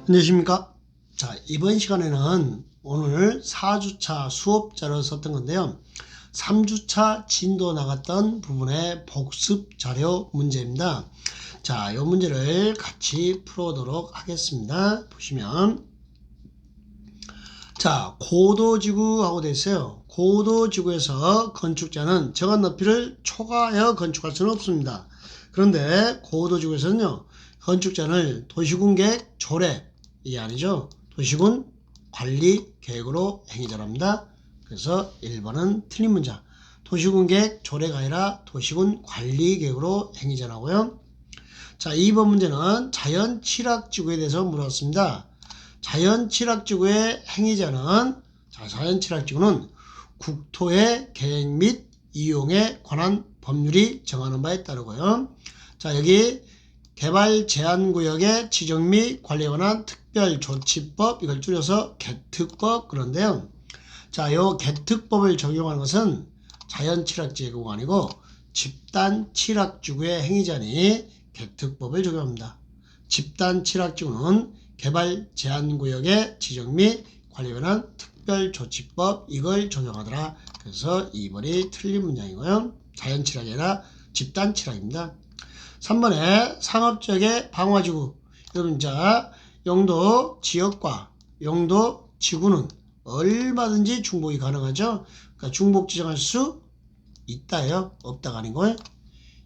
안녕하십니까. 자, 이번 시간에는 오늘 4주차 수업자료 썼던 건데요. 3주차 진도 나갔던 부분의 복습 자료 문제입니다. 자, 이 문제를 같이 풀어보도록 하겠습니다. 보시면, 자, 고도지구하고 되어 있어요. 고도지구에서 건축자는 정한 높이를 초과하여 건축할 수는 없습니다. 그런데 고도지구에서는요, 건축자는 도시군계획 조례, 이게 아니죠. 도시군 관리 계획으로 행위자랍니다. 그래서 1번은 틀린 문자. 도시군 계획 조례가 아니라 도시군 관리 계획으로 행위자라고요. 자, 2번 문제는 자연 취락지구에 대해서 물었습니다. 자연 취락지구의 행위자는, 자, 자연 취락지구는 국토의 계획 및 이용에 관한 법률이 정하는 바에 따르고요. 자, 여기 개발 제한구역의 지정 및 관리에 관한 특별조치법, 이걸 줄여서 개특법, 그런데요. 자, 요 개특법을 적용하는 것은 자연취락지구가 아니고 집단취락지구의 행위자니 개특법을 적용합니다. 집단취락지구는 개발 제한구역의 지정 및 관리에 관한 특별조치법, 이걸 적용하더라. 그래서 2번이 틀린 문장이고요. 자연취락이 아니라 집단취락입니다. 3번에 상업지역의 방화지구. 여러분, 자, 용도 지역과 용도 지구는 얼마든지 중복이 가능하죠. 그러니까 중복 지정할 수 있다요. 없다가 아니고.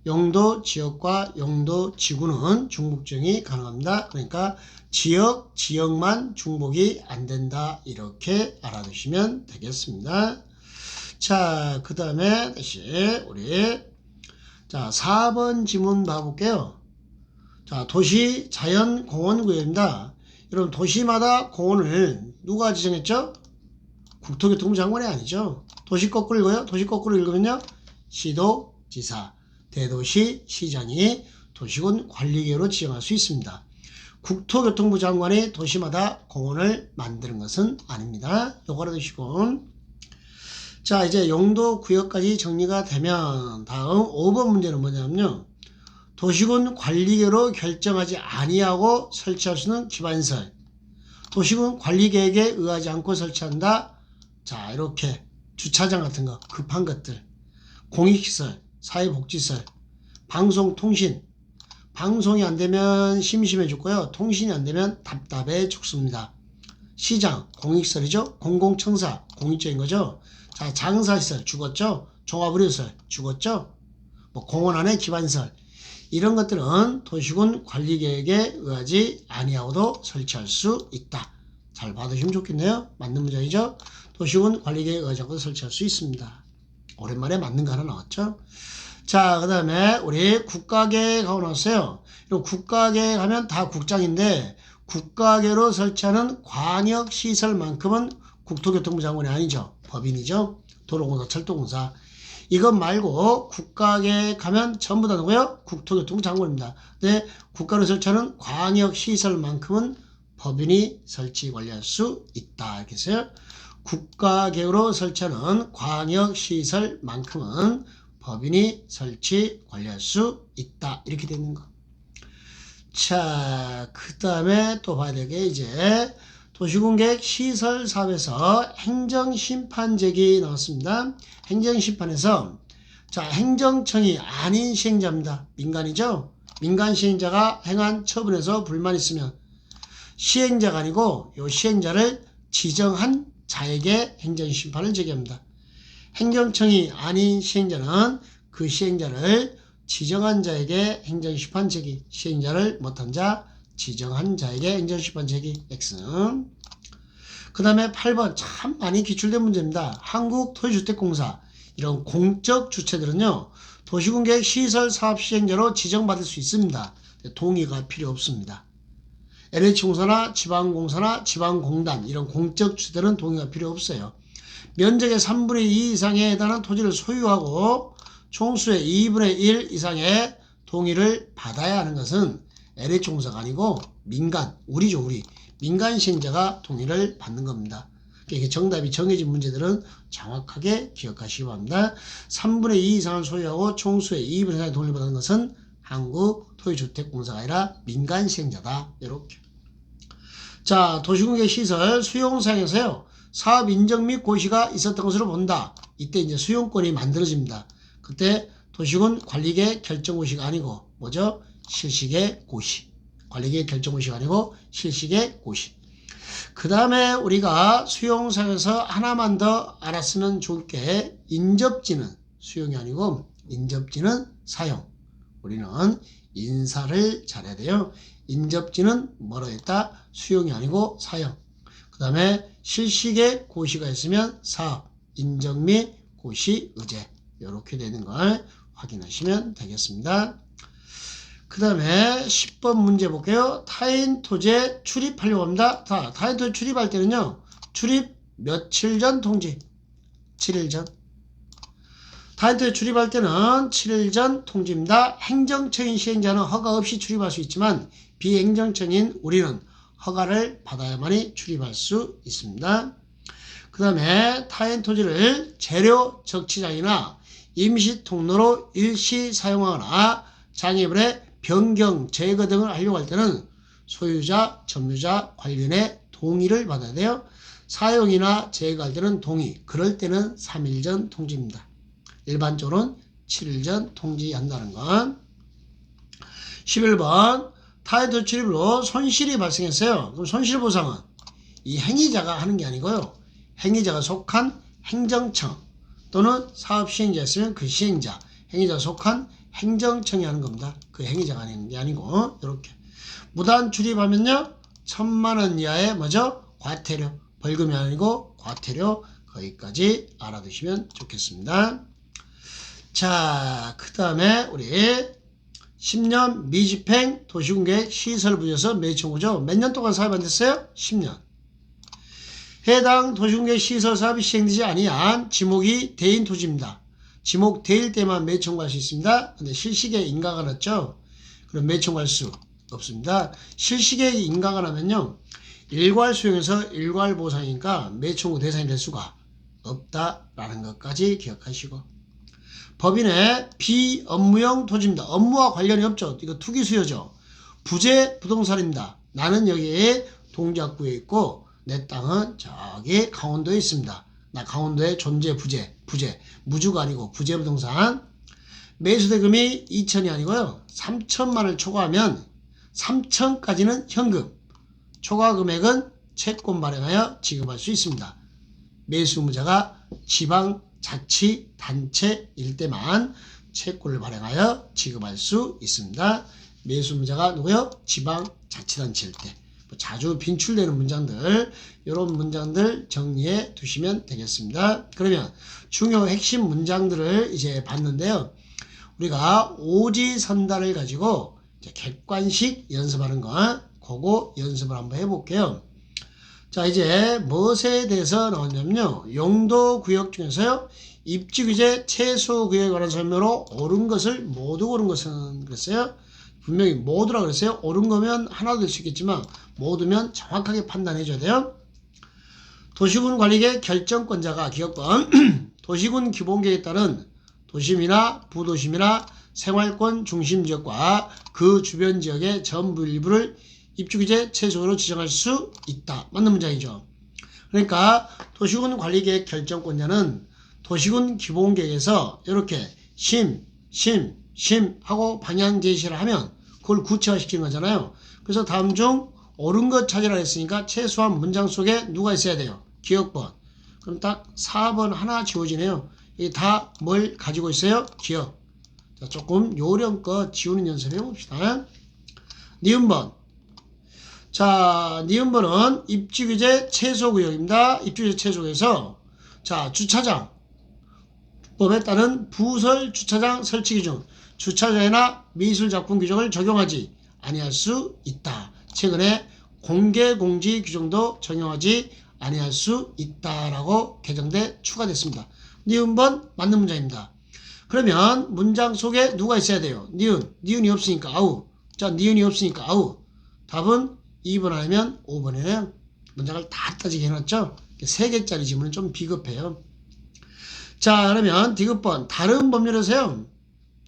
용도 지역과 용도 지구는 중복 지정이 가능합니다. 그러니까 지역만 중복이 안 된다. 이렇게 알아두시면 되겠습니다. 자, 그 다음에 다시 우리 자, 4번 지문 봐볼게요. 자, 도시 자연공원구역입니다. 여러분, 도시마다 공원을 누가 지정했죠? 국토교통부 장관이 아니죠. 도시 거꾸로 읽어요. 도시 거꾸로 읽으면요, 시도지사, 대도시 시장이 도시군 관리계획으로 지정할 수 있습니다. 국토교통부 장관이 도시마다 공원을 만드는 것은 아닙니다. 요거 알아두시고. 자, 이제 용도 구역까지 정리가 되면 다음 5번 문제는 뭐냐면요. 도시군 관리계획으로 결정하지 아니하고 설치할 수 있는 기반시설. 도시군 관리계획에 의하지 않고 설치한다. 자, 이렇게 주차장 같은 거, 급한 것들, 공익시설, 사회복지시설, 방송통신. 방송이 안 되면 심심해 죽고요. 통신이 안 되면 답답해 죽습니다. 시장, 공익시설이죠. 공공청사, 공익적인 거죠. 자, 장사시설 죽었죠. 종합의료시설 죽었죠. 뭐 공원 안에 기반시설, 이런 것들은 도시군 관리계획에 의하지 아니하고도 설치할 수 있다. 잘 받으시면 좋겠네요. 맞는 문장이죠. 도시군 관리계획에 의하지 않고도 설치할 수 있습니다. 오랜만에 맞는 거 하나 나왔죠. 자, 그 다음에 우리 국가계획하고 나왔어요. 국가계획 하면 다 국장인데, 국가계획으로 설치하는 광역시설만큼은 국토교통부 장관이 아니죠. 법인이죠. 도로공사, 철도공사. 이것 말고 국가계획 하면 전부 다 누구요? 국토교통부 장관입니다. 근데 국가로 설치하는 광역시설만큼은 법인이 설치 관리할 수 있다. 이렇게 했어요. 국가계획으로 설치하는 광역시설만큼은 법인이 설치 관리할 수 있다. 이렇게 되는 거. 자, 그 다음에 또 봐야 될 게 이제 도시군계획 시설사업에서 행정심판제기 나왔습니다. 행정심판에서, 자, 행정청이 아닌 시행자입니다. 민간이죠. 민간 시행자가 행한 처분에서 불만 있으면 시행자가 아니고 요 시행자를 지정한 자에게 행정심판을 제기합니다. 행정청이 아닌 시행자는 그 시행자를 지정한 자에게 행정심판 제기, 시행자를 못한 자, 지정한 자에게 행정심판 제기, X. 그 다음에 8번 참 많이 기출된 문제입니다. 한국토지주택공사, 이런 공적 주체들은요, 도시군계획 시설사업 시행자로 지정받을 수 있습니다. 동의가 필요 없습니다. LH공사나 지방공사나 지방공단, 이런 공적 주체들은 동의가 필요 없어요. 면적의 3분의 2 이상에 해당하는 토지를 소유하고 총수의 2분의 1 이상의 동의를 받아야 하는 것은 LH공사가 아니고 민간, 우리죠, 우리. 민간 시행자가 동의를 받는 겁니다. 이게 정답이 정해진 문제들은 정확하게 기억하시기 바랍니다. 3분의 2 이상을 소유하고 총수의 2분의 1 이상의 동의를 받는 것은 한국토지주택공사가 아니라 민간 시행자다. 이렇게. 자, 도시공개 시설 수용사항에서요. 사업 인정 및 고시가 있었던 것으로 본다. 이때 이제 수용권이 만들어집니다. 그때 도시군 관리계 결정 고시가 아니고 뭐죠? 실시계 고시. 관리계 결정 고시가 아니고 실시계 고시. 그 다음에 우리가 수용사항에서 하나만 더 알았으면 좋을 게 인접지는 수용이 아니고 인접지는 사용. 우리는 인사를 잘해야 돼요. 인접지는 뭐라 했다? 수용이 아니고 사용. 그 다음에 실시계 고시가 있으면 사업, 인정 및 고시, 의제 이렇게 되는 걸 확인하시면 되겠습니다. 그 다음에 10번 문제 볼게요. 타인 토지에 출입하려고 합니다. 타인 토지 출입할 때는요. 출입 며칠 전 통지? 7일 전. 타인 토지 출입할 때는 7일 전 통지입니다. 행정처인 시행자는 허가 없이 출입할 수 있지만 비행정처인 우리는 허가를 받아야만이 출입할 수 있습니다. 그 다음에 타인 토지를 재료 적치장이나 임시 통로로 일시 사용하거나 장애물의 변경, 제거 등을 하려고 할 때는 소유자, 점유자, 관련의 동의를 받아야 돼요. 사용이나 제거할 때는 동의, 그럴 때는 3일 전 통지입니다. 일반적으로는 7일 전 통지한다는 건. 11번 타인 토지 출입으로 손실이 발생했어요. 그럼 손실보상은 이 행위자가 하는 게 아니고요. 행위자가 속한 행정청 또는 사업시행자였으면 그 시행자, 행위자가 속한 행정청이 하는 겁니다. 그 행위자가 하는 게 아니고 이렇게 무단 출입하면요 1,000만 원 이하의 뭐죠? 과태료, 벌금이 아니고 과태료. 거기까지 알아두시면 좋겠습니다. 자, 그 다음에 우리 10년 미집행 도시공개 시설부에서 매청구죠. 몇 년 동안 사업 안 됐어요? 10년. 해당 도시공개 시설 사업이 시행되지 아니한 지목이 대인 토지입니다. 지목 대일 때만 매청구할 수 있습니다. 근데 실시계 인가가 났죠. 그럼 매청구할 수 없습니다. 실시계 인가가 나면요. 일괄 수용에서 일괄 보상이니까 매청구 대상이 될 수가 없다라는 것까지 기억하시고. 법인의 비업무용 토지입니다. 업무와 관련이 없죠. 이거 투기 수요죠. 부재 부동산입니다. 나는 여기에 동작구에 있고 내 땅은 저기 강원도에 있습니다. 나 강원도에 존재 부재 무주가 아니고 부재 부동산. 매수대금이 2천이 아니고요. 3천만을 초과하면 3천까지는 현금, 초과 금액은 채권 발행하여 지급할 수 있습니다. 매수 의무자가 지방자치단체일 때만 채권을 발행하여 지급할 수 있습니다. 매수 의무자가 누구요? 지방자치단체일 때. 자주 빈출되는 문장들, 이런 문장들 정리해 두시면 되겠습니다. 그러면 중요 핵심 문장들을 이제 봤는데요. 우리가 오지선다를 가지고 이제 객관식 연습하는 거, 그거 연습을 한번 해볼게요. 자, 이제 무엇에 대해서 나왔냐면요. 용도구역 중에서요. 입지규제 최소구역에 관한 설명으로 옳은 것을 모두 고른 것은 그랬어요. 분명히 모두라 그랬어요. 옳은 거면 하나도 될 수 있겠지만 모두면 정확하게 판단해 줘야 돼요. 도시군 관리계 결정권자가 기업권 도시군 기본계획에 따른 도심이나 부도심이나 생활권 중심 지역과 그 주변 지역의 전부 일부를 입주규제 최소로 지정할 수 있다. 맞는 문장이죠. 그러니까 도시군 관리계획 결정권자는 도시군 기본계획에서 이렇게 심 하고 방향 제시를 하면 그걸 구체화시키는 거잖아요. 그래서 다음 중 옳은 것 찾으라 했으니까 최소한 문장 속에 누가 있어야 돼요? 기업권. 그럼 딱 4번 하나 지워지네요. 이게 다 뭘 가지고 있어요? 기업. 자, 조금 요령껏 지우는 연습 해봅시다. 니은번. 자, 니은번은 입지규제 최소구역입니다. 입지규제 최소구역에서 자, 주차장. 법에 따른 부설 주차장 설치 기준. 주차장이나 미술작품 규정을 적용하지 아니할 수 있다. 최근에 공개공지 규정도 적용하지 아니할 수 있다라고 개정돼 추가됐습니다. 니은번 맞는 문장입니다. 그러면 문장 속에 누가 있어야 돼요? 니은이 없으니까 아우. 자, 니은이 없으니까 아우. 답은 2번 아니면 5번이네요. 문장을 다 따지게 해놨죠? 3개짜리 지문은 좀 비겁해요. 자, 그러면 디귿번 다른 법률에서요.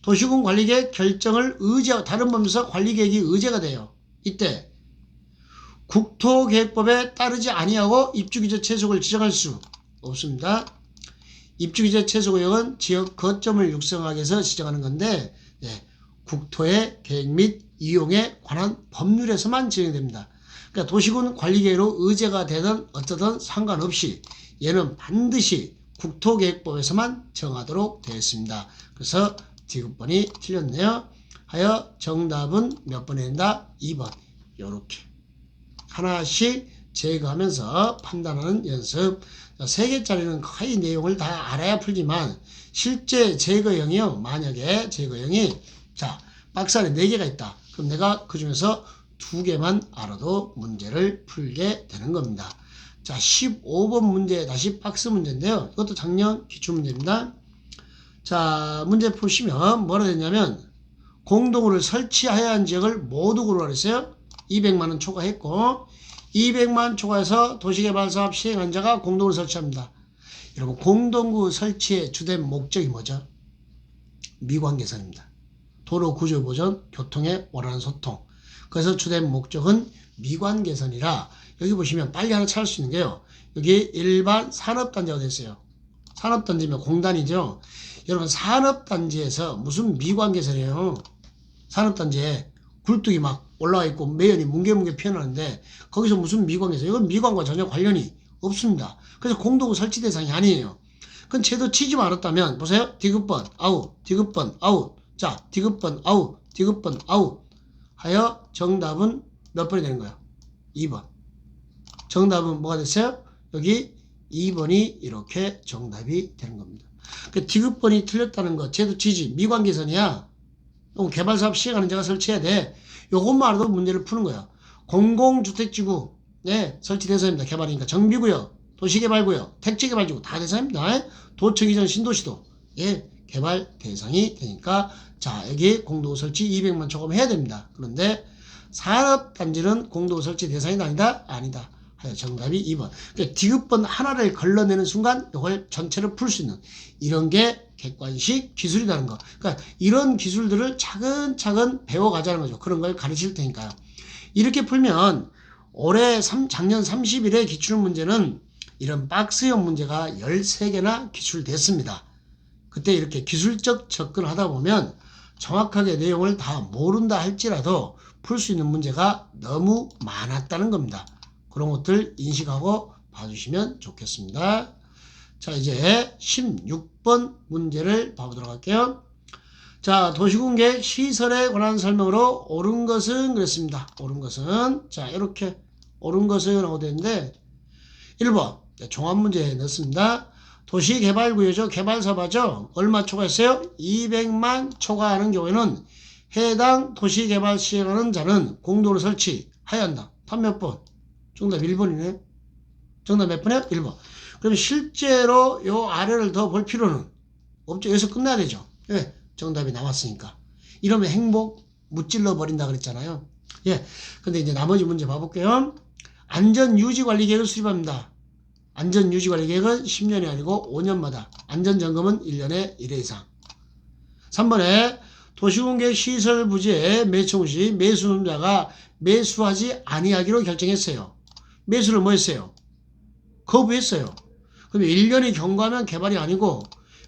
도시군 관리계획 결정을 다른 법률에서 관리계획이 의제가 돼요. 이때 국토계획법에 따르지 아니하고 입주기재 최소구역을 지정할 수 없습니다. 입주기재 최소구역은 지역 거점을 육성하기 위해서 지정하는 건데 국토의 계획 및 이용에 관한 법률에서만 지정됩니다. 그러니까 도시군 관리계획으로 의제가 되든 어쩌든 상관없이 얘는 반드시 국토계획법에서만 정하도록 되어 있습니다. 그래서 디귿번이 틀렸네요. 하여 정답은 몇 번에 된다? 2번. 요렇게 하나씩 제거하면서 판단하는 연습. 3개짜리는 거의 내용을 다 알아야 풀지만 실제 제거형이요. 만약에 제거형이 박스 안에 4개가 있다. 그럼 내가 그 중에서 2개만 알아도 문제를 풀게 되는 겁니다. 15번 문제 다시 박스 문제인데요. 이것도 작년 기출문제입니다. 문제 보시면 뭐라 됐냐면 공동구를 설치해야 한 지역을 모두 고르라 그랬어요. 200만원 초과했고 200만 초과해서 도시개발사업 시행한 자가 공동구를 설치합니다. 여러분 공동구 설치의 주된 목적이 뭐죠? 미관 개선입니다. 도로 구조 보전, 교통의 원활한 소통. 그래서 주된 목적은 미관 개선이라 여기 보시면 빨리 하나 찾을 수 있는 게요. 여기 일반 산업단지가 됐어요. 산업단지면 공단이죠. 여러분 산업단지에서 무슨 미관 개선이에요? 산업단지에 굴뚝이 막 올라와 있고 매연이 뭉게뭉게 피어나는데 거기서 무슨 미관 개선? 이건 미관과 전혀 관련이 없습니다. 그래서 공동구 설치 대상이 아니에요. 그건 제도 치지 말았다면 보세요. 디귿번 아웃, 디귿번 아웃. 디귿번 아웃, 디귿번 아웃 하여 정답은 몇 번이 되는 거예요? 2번. 정답은 뭐가 됐어요? 여기 2번이 이렇게 정답이 되는 겁니다. 디귿번이 틀렸다는 거 제도 치지 미관 개선이야. 개발사업 시행하는 자가 설치해야 돼. 요것만 알아도 문제를 푸는 거야. 공공주택지구 설치 대상입니다. 개발이니까 정비구역, 도시개발구역, 택지개발지구 다 대상입니다. 도청 이전 신도시도 개발 대상이 되니까 여기 공동구 설치 200만 초과해야 됩니다. 그런데 산업단지는 공동구 설치 대상이 아니다? 아니다. 정답이 2번. 그러니까 디귿번 하나를 걸러내는 순간 이걸 전체를 풀 수 있는 이런 게 객관식 기술이라는 거. 그러니까 이런 기술들을 차근차근 배워가자는 거죠. 그런 걸 가르칠 테니까요. 이렇게 풀면 올해 작년 30일에 기출문제는 이런 박스형 문제가 13개나 기출됐습니다. 그때 이렇게 기술적 접근하다 보면 정확하게 내용을 다 모른다 할지라도 풀 수 있는 문제가 너무 많았다는 겁니다. 그런 것들 인식하고 봐주시면 좋겠습니다. 이제 16번 문제를 봐보도록 할게요. 도시공계 시설에 관한 설명으로 옳은 것은 그랬습니다. 옳은 것은 이렇게 옳은 것은 하고 되는데 1번 종합문제에 넣습니다. 도시개발구역이죠. 개발사업하죠. 얼마 초과했어요? 200만 초과하는 경우에는 해당 도시개발 시행하는 자는 공동으로 설치해야 한다. 답 몇 번? 정답 1번이네. 정답 몇 번이요? 1번. 그럼 실제로 요 아래를 더 볼 필요는 없죠. 여기서 끝나야 되죠. 정답이 나왔으니까. 이러면 행복 무찔러 버린다 그랬잖아요. 근데 이제 나머지 문제 봐볼게요. 안전유지관리계획을 수립합니다. 안전유지관리계획은 10년이 아니고 5년마다. 안전점검은 1년에 1회 이상. 3번에 도시공계 시설 부지에 매총 시 매수자가 매수하지 아니하기로 결정했어요. 매수를 뭐 했어요? 거부했어요. 그럼 1년이 경과하면 개발이 아니고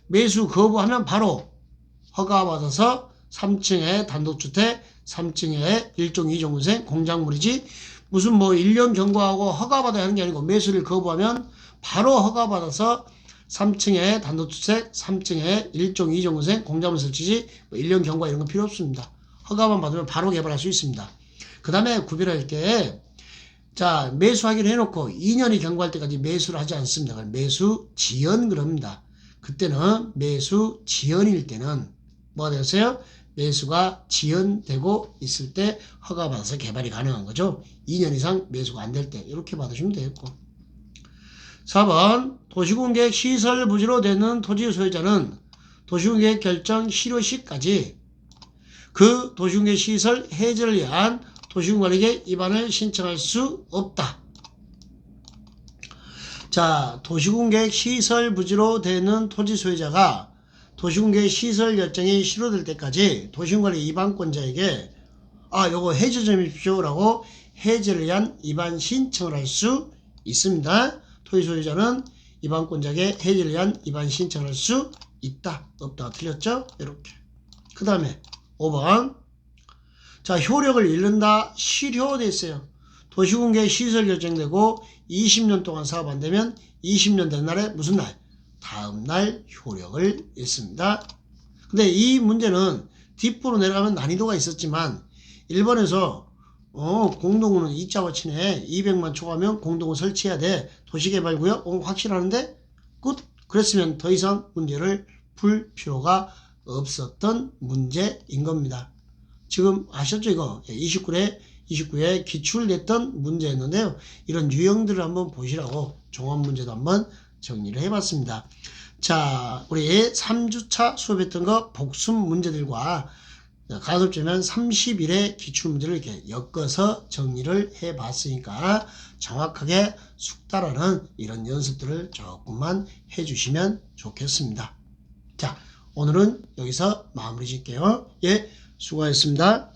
매수 거부하면 바로 허가받아서 3층에 단독주택, 3층에 1종 2종군생 공작물이지 무슨 1년 경과하고 허가받아야 하는 게 아니고 매수를 거부하면 바로 허가받아서 3층에 단독주택, 3층에 1종 2종군생 공작물 설치지 1년 경과 이런 건 필요 없습니다. 허가만 받으면 바로 개발할 수 있습니다. 그 다음에 구별할 게 매수하기로 해놓고 2년이 경과할 때까지 매수를 하지 않습니다. 매수 지연 그럽니다. 그때는 매수 지연일 때는 뭐가 되었어요? 매수가 지연되고 있을 때 허가받아서 개발이 가능한 거죠. 2년 이상 매수가 안 될 때 이렇게 받으시면 되겠고. 4번 도시공계획 시설 부지로 되는 토지 소유자는 도시공계획 결정 실효 시까지 그 도시공계획 시설 해제를 위한 도시공관리계획 위반을 신청할 수 없다. 도시공계획 시설 부지로 되는 토지 소유자가 도시공계획 시설 결정이 실효될 때까지 도시공관리 위반권자에게 요거 해제 좀 해주십시오 라고 해제를 위한 입안 신청을 할 수 있습니다. 토지 소유자는 입안권자에게 해제를 위한 입안 신청을 할 수 있다. 없다. 틀렸죠? 이렇게. 그 다음에 5번. 자, 효력을 잃는다. 실효됐어요. 도시공개 시설 결정되고 20년 동안 사업 안 되면 20년 된 날에 무슨 날? 다음 날 효력을 잃습니다. 근데 이 문제는 뒷부로 내려가면 난이도가 있었지만 1번에서 공동구는 이자와 친해 200만 초과하면 공동구 설치해야 돼. 도시개발구역 확실하는데 끝. 그랬으면 더 이상 문제를 풀 필요가 없었던 문제인 겁니다. 지금 아셨죠 이거? 29에 기출됐던 문제였는데요. 이런 유형들을 한번 보시라고 종합문제도 한번 정리를 해봤습니다. 자, 우리 3주차 수업했던 거 복습 문제들과 가급적이면 30일의 기출문제를 이렇게 엮어서 정리를 해봤으니까 정확하게 숙달하는 이런 연습들을 조금만 해주시면 좋겠습니다. 자, 오늘은 여기서 마무리 짓게요. 예, 수고하셨습니다.